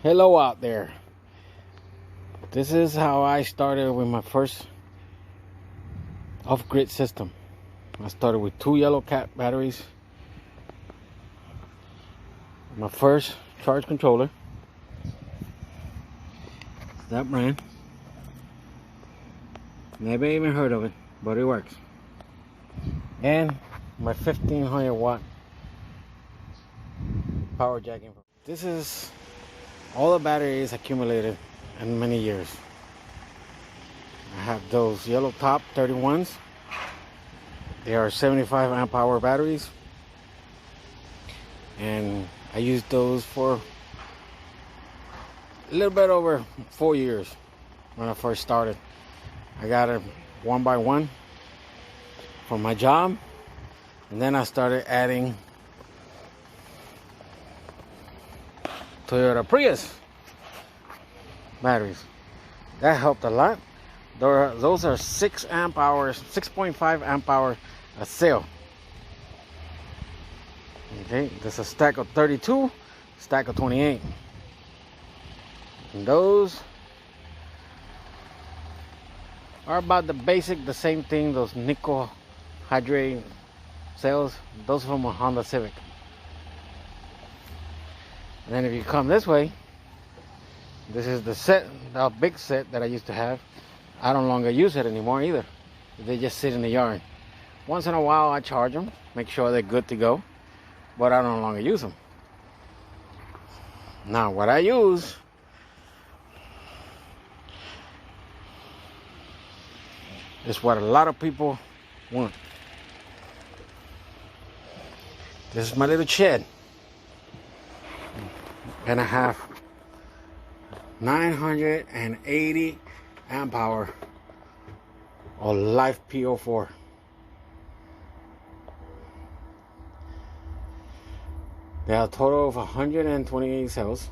Hello out there. This is how I started with my first off-grid system. I started with 2 yellow cat batteries. My first charge controller. That brand. Never even heard of it, but it works. And my 1500 watt power jack. This is all the batteries accumulated in many years. I have those yellow top 31s. They are 75 amp hour batteries, and I used those for a little bit over 4 years when I first started. I got it one by one for my job, and then I started adding Toyota Prius batteries. That helped a lot. Those are 6 amp hours, 6.5 amp hour a cell. Okay, there's a stack of 32, stack of 28. And those are about the same thing, those nickel hydrate cells. Those from a Honda Civic. And then if you come this way, this is the big set that I used to have. I don't longer use it anymore either. They just sit in the yard. Once in a while I charge them, make sure they're good to go, but I no longer use them. Now what I use is what a lot of people want. This is my little shed. And I have 980 amp hour of live PO4. They are a total of 128 cells,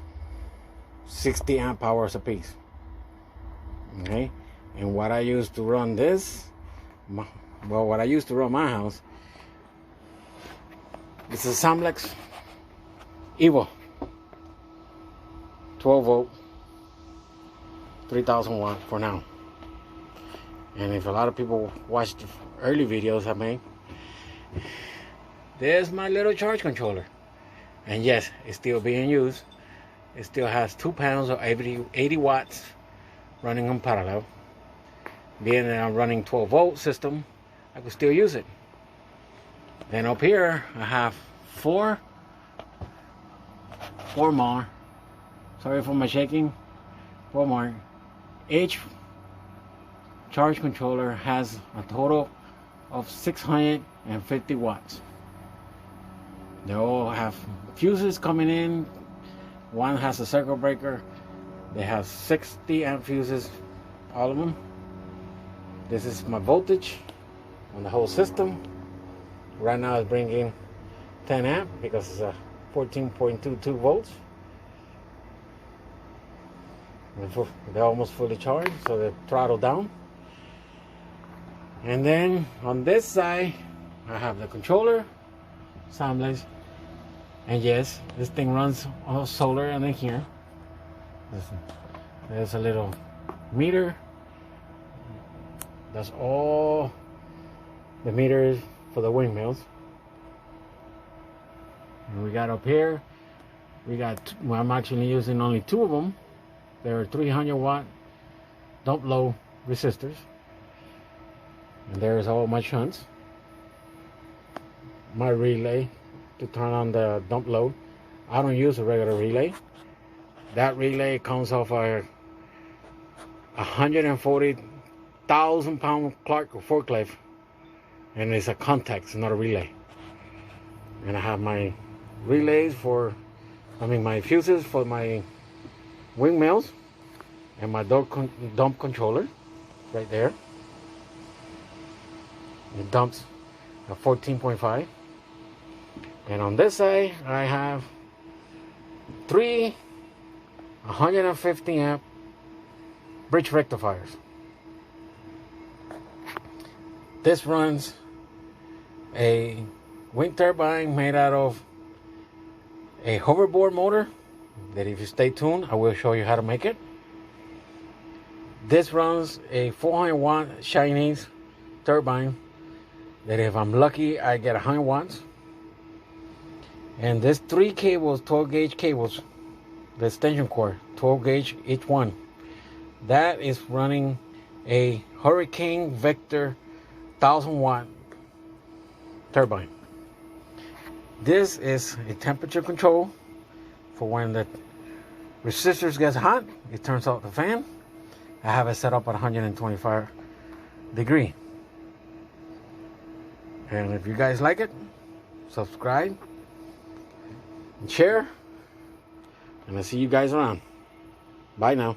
60 amp hours a piece. Okay, and what I use to run this, what I used to run my house, it's a samlex Evo 12 volt 3000 watt for now. And if a lot of people watched the early videos I made, there's my little charge controller. And yes, it's still being used. It still has 2 panels of 80 watts running on parallel. Being that I'm running 12 volt system, I could still use it. Then up here I have four more. Sorry for my shaking. 4 more. Each charge controller has a total of 650 watts. They all have fuses coming in. One has a circuit breaker. They have 60 amp fuses, all of them. This is my voltage on the whole system. Right now it's bringing 10 amp because it's a 14.22 volts. They're almost fully charged, so they're throttled down. And then on this side I have the controller, samlex, and yes, this thing runs on solar. And then here there's a little meter. That's all the meters for the windmills. And we got up here, well, I'm actually using only 2 of them. They're 300 watt dump load resistors. And there's all my shunts. My relay to turn on the dump load. I don't use a regular relay. That relay comes off a 140,000 pound Clark forklift, and it's a contact, it's not a relay. And I have my relays my fuses for my windmills, and my dump controller right there. It dumps a 14.5. And on this side I have 3 150 amp bridge rectifiers. This runs a wind turbine made out of a hoverboard motor that if you stay tuned, I will show you how to make it. This runs a 400 watt Chinese turbine that if I'm lucky, I get 100 watts. And there's 3 cables, 12 gauge cables, the extension cord, 12 gauge each one. That is running a Hurricane Vector 1000 watt turbine. This is a temperature control for when the resistors gets hot, it turns off the fan. I have it set up at 125 degree. And if you guys like it, subscribe and share. And I'll see you guys around. Bye now.